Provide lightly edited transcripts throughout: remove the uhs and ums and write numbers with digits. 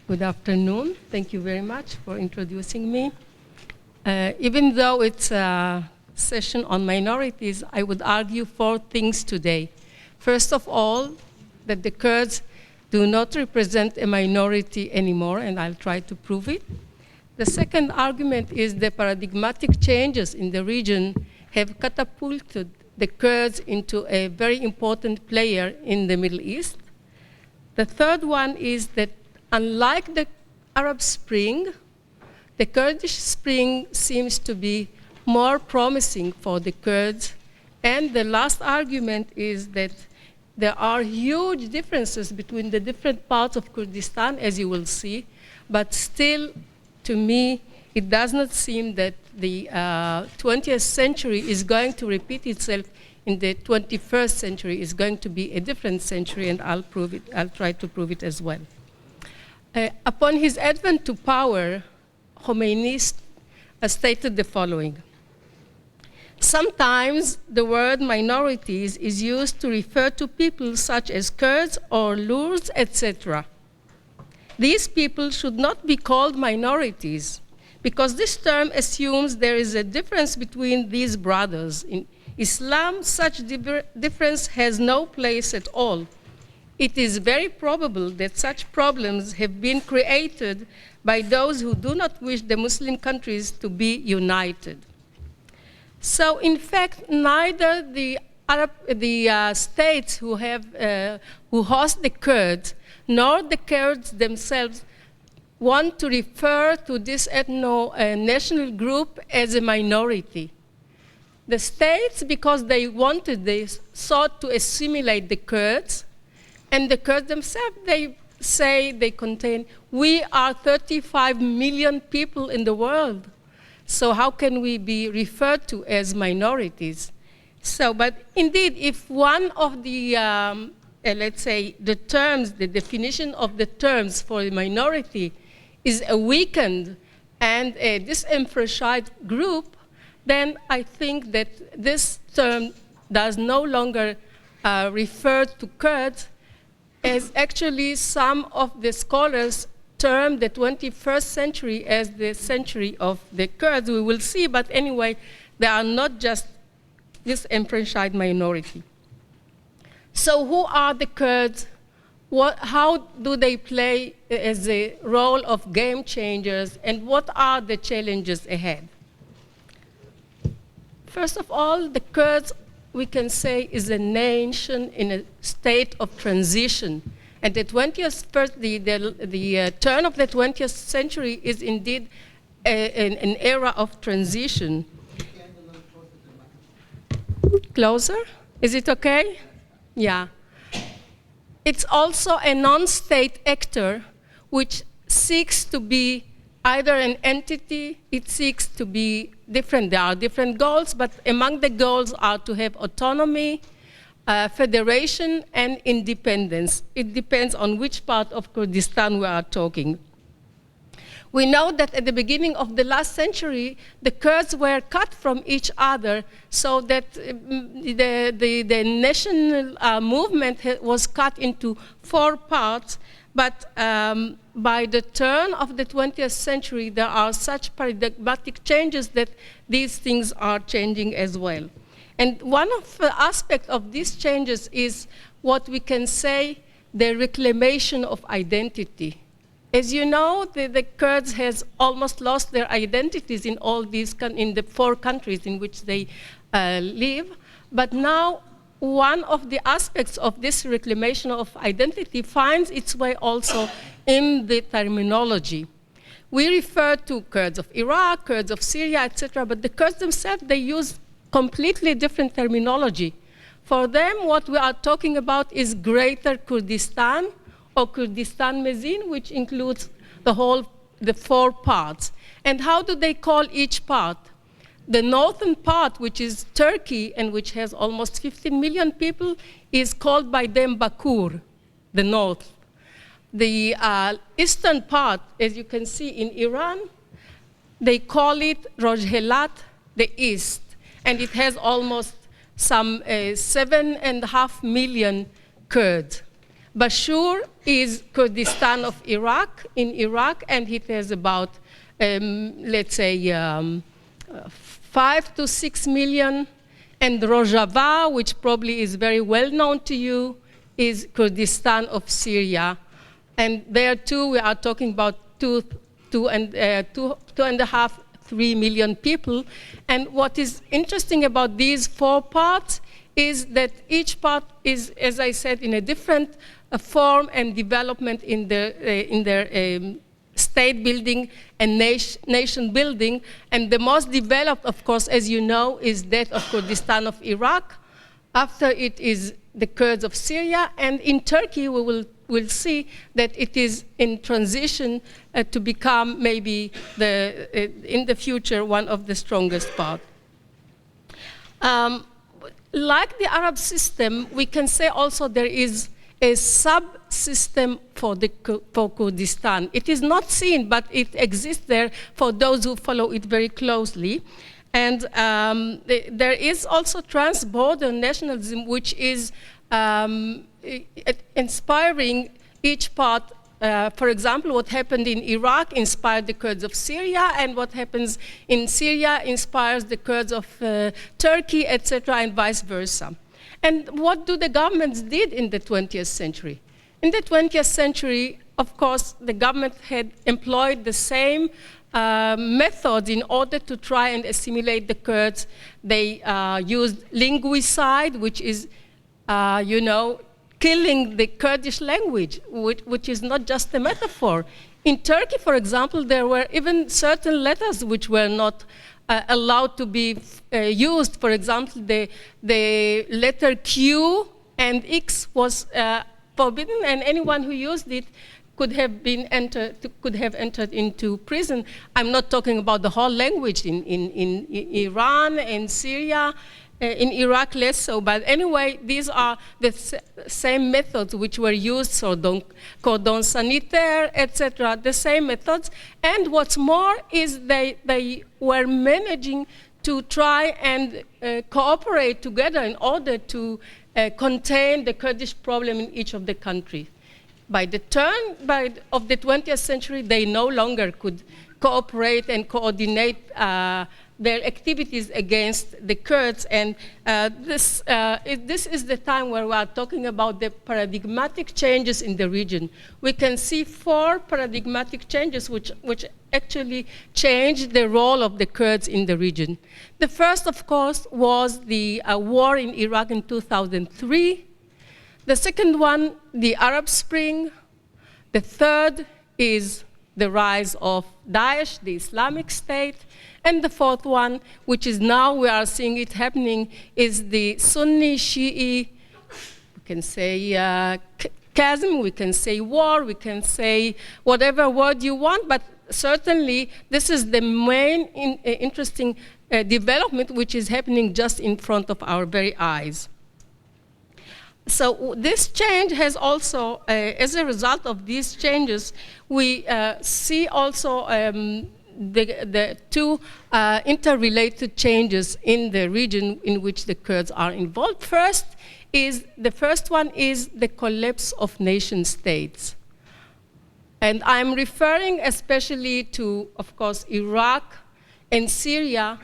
Good afternoon. Thank you very much for introducing me. Even though it's a session on minorities, I would argue 4 things today. First of all, that the Kurds do not represent a minority anymore, and I'll try to prove it. The second argument is the paradigmatic changes in the region have catapulted the Kurds into a very important player in the Middle East. The third one is that unlike the Arab Spring, the Kurdish Spring seems to be more promising for the Kurds. And the last argument is that there are huge differences between the different parts of Kurdistan, as you will see, but still, to me, it does not seem that the 20th century is going to repeat itself in the 21st century. It's going to be a different century, and I'll prove it. I'll try to prove it as well. Upon his advent to power, Khomeini stated the following. Sometimes the word minorities is used to refer to people such as Kurds or Lurs, etc. These people should not be called minorities because this term assumes there is a difference between these brothers. In Islam, such difference has no place at all. It is very probable that such problems have been created by those who do not wish the Muslim countries to be united. So, in fact, neither the states who host the Kurds nor the Kurds themselves want to refer to this ethno-national group as a minority. The states, because they sought to assimilate the Kurds, and the Kurds themselves, they say they contain, we are 35 million people in the world. So how can we be referred to as minorities? So, but indeed, if one of the, let's say, the terms, the definition of the terms for a minority is a weakened and a disenfranchised group, then I think that this term does no longer refer to Kurds, as actually some of the scholars term the 21st century as the century of the Kurds. We will see, but anyway, they are not just disenfranchised minority. So who are the Kurds? How do they play as a role of game changers, and what are the challenges ahead? First of all, the Kurds, we can say, is a nation in a state of transition. And the turn of the 20th century is indeed an era of transition. Closer? Is it okay? Yeah. It's also a non-state actor which seeks to be either an entity, it seeks to be different. There are different goals, but among the goals are to have autonomy, federation, and independence. It depends on which part of Kurdistan we are talking. We know that at the beginning of the last century, the Kurds were cut from each other, so that the national movement was cut into 4 parts. But by the turn of the 20th century, there are such paradigmatic changes that these things are changing as well. And one of the aspects of these changes is what we can say the reclamation of identity. As you know, the Kurds has almost lost their identities in all these, in the 4 countries in which they live. But now, one of the aspects of this reclamation of identity finds its way also in the terminology. We refer to Kurds of Iraq, Kurds of Syria, etc., but the Kurds themselves, they use completely different terminology. For them, what we are talking about is Greater Kurdistan, or Kurdistan Mezin, which includes the 4 parts. And how do they call each part? The northern part, which is Turkey, and which has almost 15 million people, is called by them Bakur, the north. The eastern part, as you can see in Iran, they call it Rojhelat, the east. And it has almost some 7.5 million Kurds. Bashur is Kurdistan of Iraq, in Iraq, and it has about, let's say, 5 to 6 million. And Rojava, which probably is very well known to you, is Kurdistan of Syria. And there too, we are talking about 2.5, 3 million people. And what is interesting about these 4 parts is that each part is, as I said, in a different form and development in their state building and nation building. And the most developed, of course, as you know, is that of Kurdistan of Iraq. After it is the Kurds of Syria. And in Turkey, we will see that it is in transition to become maybe, in the future, one of the strongest parts. Like the Arab system, we can say also there is a subsystem for Kurdistan. It is not seen, but it exists there for those who follow it very closely. And there is also trans-border nationalism, which is inspiring each part. For example, what happened in Iraq inspired the Kurds of Syria, and what happens in Syria inspires the Kurds of Turkey, etc., and vice versa. And what do the governments did in the 20th century? In the 20th century, of course, the government had employed the same methods in order to try and assimilate the Kurds. They used linguicide, which is, killing the Kurdish language, which is not just a metaphor. In Turkey, for example, there were even certain letters which were not allowed to be used. For example, the letter Q and X was forbidden, and anyone who used it could have entered into prison. I'm not talking about the whole language in Iran and Syria. In Iraq, less so, but anyway, these are the same methods which were used, so cordon sanitaire, etc., the same methods. And what's more is they were managing to try and cooperate together in order to contain the Kurdish problem in each of the countries. By the turn of the 20th century, they no longer could cooperate and coordinate their activities against the Kurds, and this is the time where we are talking about the paradigmatic changes in the region. We can see 4 paradigmatic changes which actually changed the role of the Kurds in the region. The first, of course, was the war in Iraq in 2003. The second one, the Arab Spring. The third is the rise of Daesh, the Islamic State. And the fourth one, which is now we are seeing it happening, is the Sunni Shi'i, we can say chasm, we can say war, we can say whatever word you want, but certainly this is the main interesting development which is happening just in front of our very eyes. So this change has also, as a result of these changes, we see also the 2 interrelated changes in the region in which the Kurds are involved. The first one is the collapse of nation states. And I'm referring especially to, of course, Iraq and Syria,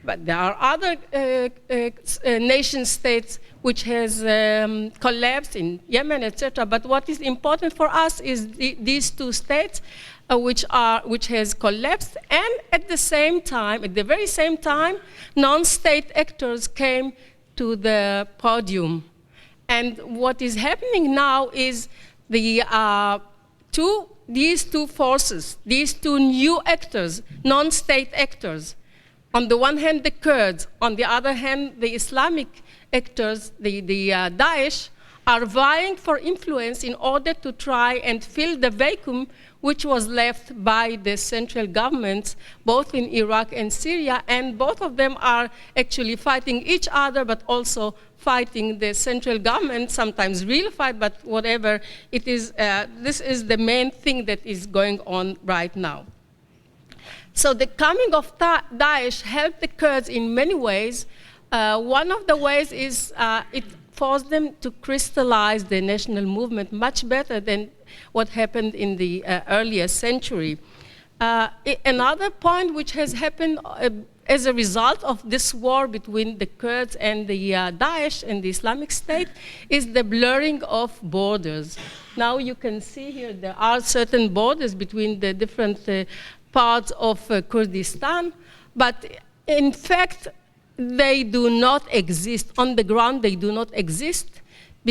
but there are other nation states which has collapsed in Yemen, etc. But what is important for us is these 2 states which has collapsed, and at the very same time, non-state actors came to the podium. And what is happening now is these 2 forces, these 2 new actors, non-state actors, on the one hand the Kurds, on the other hand the Islamic actors, the Daesh, are vying for influence in order to try and fill the vacuum which was left by the central governments, both in Iraq and Syria, and both of them are actually fighting each other, but also fighting the central government, sometimes real fight, but whatever it is, this is the main thing that is going on right now. So the coming of Daesh helped the Kurds in many ways. One of the ways is forced them to crystallize the national movement much better than what happened in the earlier century. Another point which has happened as a result of this war between the Kurds and the Daesh and the Islamic State is the blurring of borders. Now you can see here there are certain borders between the different parts of Kurdistan, but in fact they do not exist. On the ground they do not exist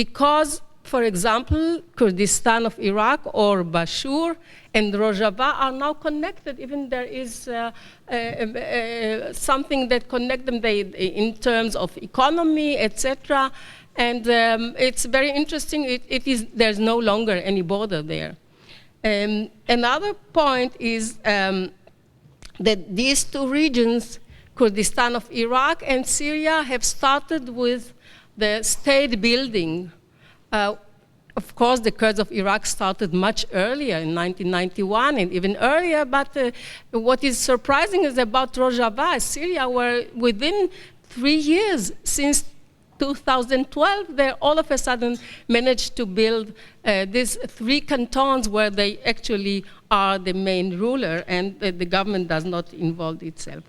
because, for example, Kurdistan of Iraq or Bashur and Rojava are now connected. Even there is something that connects them in terms of economy, etc. And it's very interesting. There's no longer any border there. Another point is that these two regions, Kurdistan of Iraq and Syria, have started with the state building. Of course, the Kurds of Iraq started much earlier, in 1991 and even earlier, but what is surprising is about Rojava, Syria, where within 3 years, since 2012, they all of a sudden managed to build these 3 cantons where they actually are the main ruler and the government does not involve itself.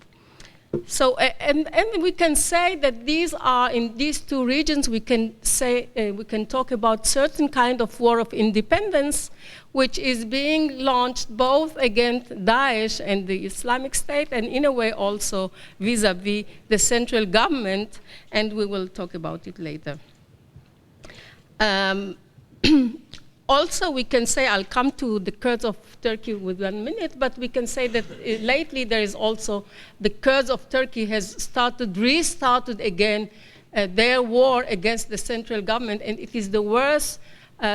So, and we can say that these are, in these 2 regions, we can say, we can talk about certain kind of war of independence, which is being launched both against Daesh and the Islamic State, and in a way also vis-a-vis the central government, and we will talk about it later. Also, we can say, I'll come to the Kurds of Turkey with 1 minute, but we can say that lately there is also, the Kurds of Turkey has restarted again their war against the central government, and it is the worst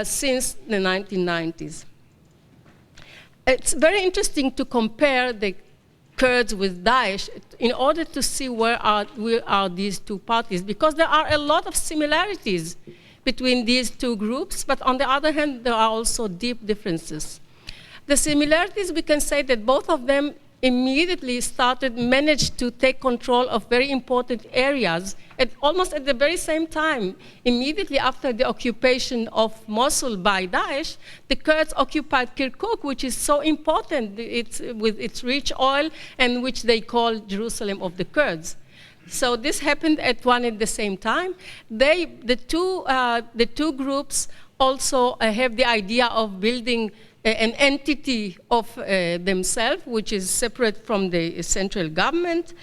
since the 1990s. It's very interesting to compare the Kurds with Daesh in order to see where are these 2 parties, because there are a lot of similarities between these 2 groups, but on the other hand, there are also deep differences. The similarities, we can say that both of them immediately managed to take control of very important areas almost at the very same time. Immediately after the occupation of Mosul by Daesh, the Kurds occupied Kirkuk, which is so important, with its rich oil, and which they call Jerusalem of the Kurds. So this happened at the same time. The two groups also have the idea of building an entity of themselves, which is separate from the central government.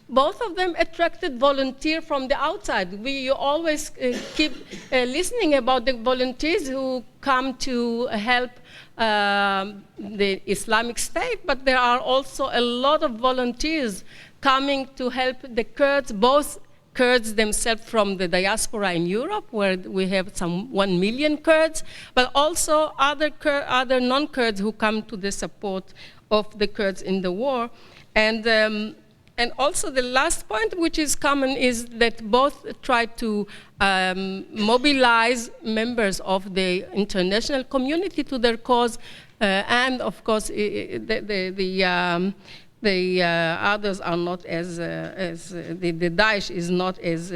Both of them attracted volunteers from the outside. You always keep listening about the volunteers who come to help the Islamic State, but there are also a lot of volunteers coming to help the Kurds, both Kurds themselves from the diaspora in Europe, where we have some 1 million Kurds, but also other non-Kurds who come to the support of the Kurds in the war. And also the last point, which is common, is that both try to mobilize members of the international community to their cause, and of course the others are not the Daesh is not as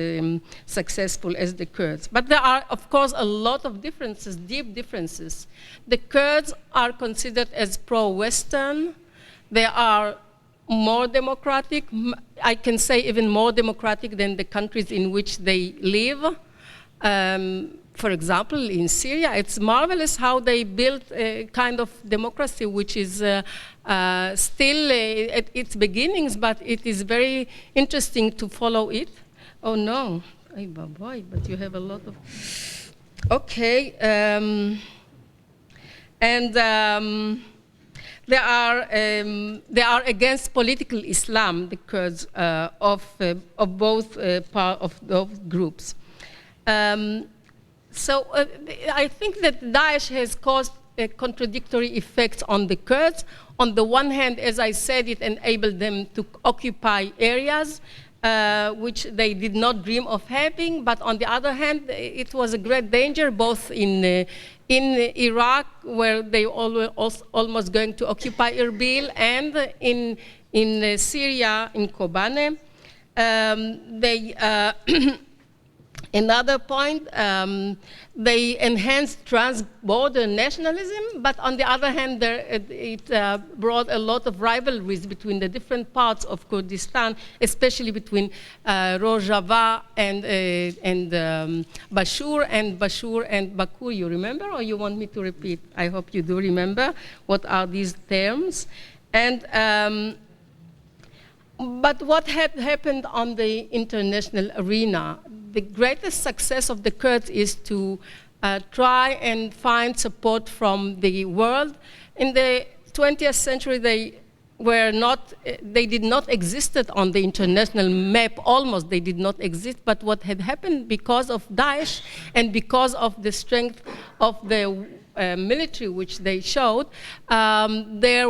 successful as the Kurds. But there are, of course, a lot of differences, deep differences. The Kurds are considered as pro-Western. They are more democratic, I can say even more democratic than the countries in which they live. For example, in Syria, it's marvelous how they built a kind of democracy which is still at its beginnings, but it is very interesting to follow it. Oh no, boy, but you have a lot of, okay. They are against political Islam, the Kurds of both groups. So I think that Daesh has caused contradictory effects on the Kurds. On the one hand, as I said, it enabled them to occupy areas which they did not dream of having, but on the other hand, it was a great danger both in Iraq, where they were almost going to occupy Erbil, and in Syria, in Kobane. Another point, they enhanced trans-border nationalism, but on the other hand, it brought a lot of rivalries between the different parts of Kurdistan, especially between Rojava and Bashur and Baku. You remember, or you want me to repeat? I hope you do remember what are these terms. And but what had happened on the international arena? The greatest success of the Kurds is to try and find support from the world. In the 20th century, they did not exist on the international map, almost they did not exist, but what had happened because of Daesh and because of the strength of the military which they showed, there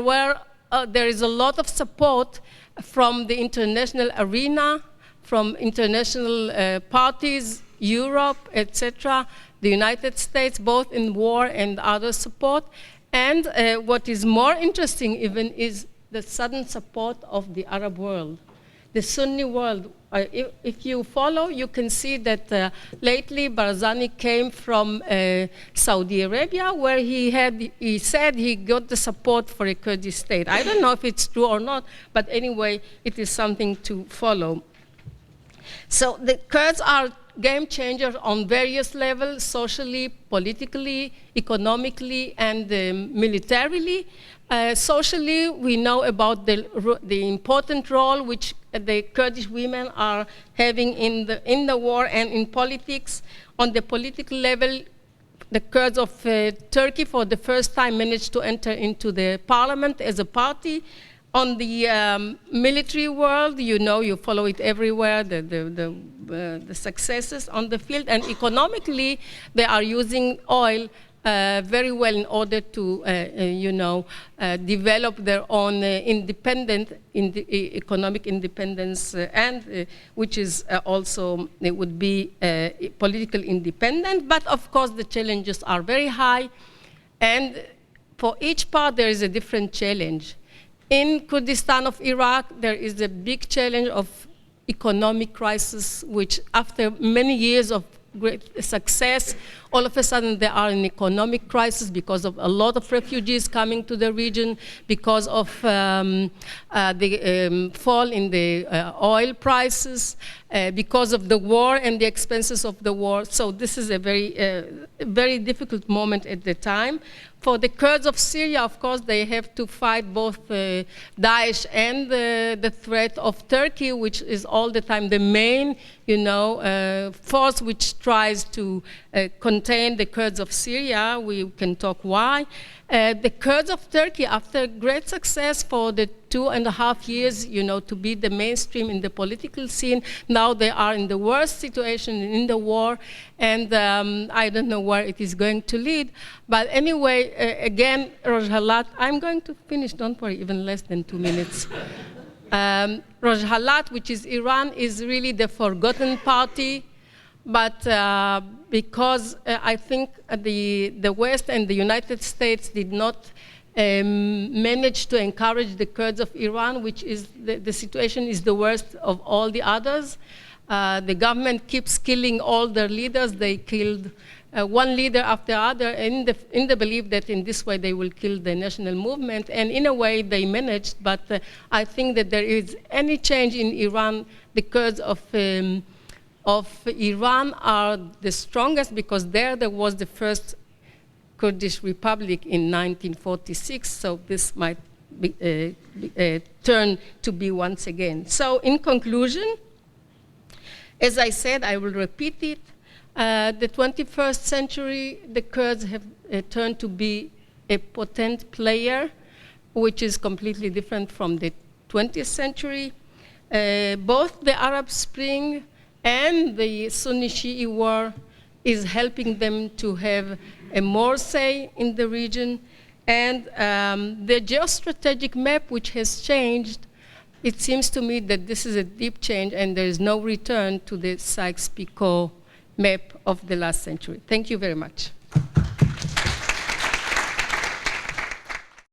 is a lot of support from the international arena, from international parties, Europe, etc., the United States, both in war and other support. And what is more interesting even is the sudden support of the Arab world, the Sunni world. If you follow, you can see that lately Barzani came from Saudi Arabia, where he said he got the support for a Kurdish state. I don't know if it's true or not, but anyway, it is something to follow. So the Kurds are game changers on various levels, socially, politically, economically, and militarily. Socially, we know about the important role which the Kurdish women are having in the war and in politics. On the political level, the Kurds of Turkey for the first time managed to enter into the parliament as a party. On the military world, you know, you follow it everywhere, the successes on the field. And economically, they are using oil very well in order to, develop their own economic independence, and which is also, it would be political independent. But of course, the challenges are very high. And for each part, there is a different challenge. In Kurdistan of Iraq, there is a big challenge of economic crisis, which after many years of great success, all of a sudden they are in economic crisis because of a lot of refugees coming to the region, because of the fall in the oil prices, because of the war and the expenses of the war. So this is a very difficult moment at the time. For the Kurds of Syria, of course, they have to fight both Daesh and the threat of Turkey, which is all the time the main, force which tries to contain the Kurds of Syria. We can talk why. The Kurds of Turkey, after great success for the 2.5 years, to be the mainstream in the political scene, now they are in the worst situation in the war, and I don't know where it is going to lead. But anyway, again, Rojhalat, I'm going to finish, don't worry, even less than 2 minutes. Rojhalat, which is Iran, is really the forgotten party. But because I think the West and the United States did not manage to encourage the Kurds of Iran, which is the situation is the worst of all the others. The government keeps killing all their leaders. They killed one leader after the other in the belief that in this way they will kill the national movement. And in a way they managed, but I think that there is any change in Iran, the Kurds of Iran are the strongest, because there was the first Kurdish republic in 1946, so this might be, turn to be once again. So in conclusion, as I said, I will repeat it, the 21st century, the Kurds have turned to be a potent player, which is completely different from the 20th century. Both the Arab Spring and the Sunni-Shi'i war is helping them to have a more say in the region. And the geostrategic map, which has changed, it seems to me that this is a deep change and there is no return to the Sykes-Picot map of the last century. Thank you very much.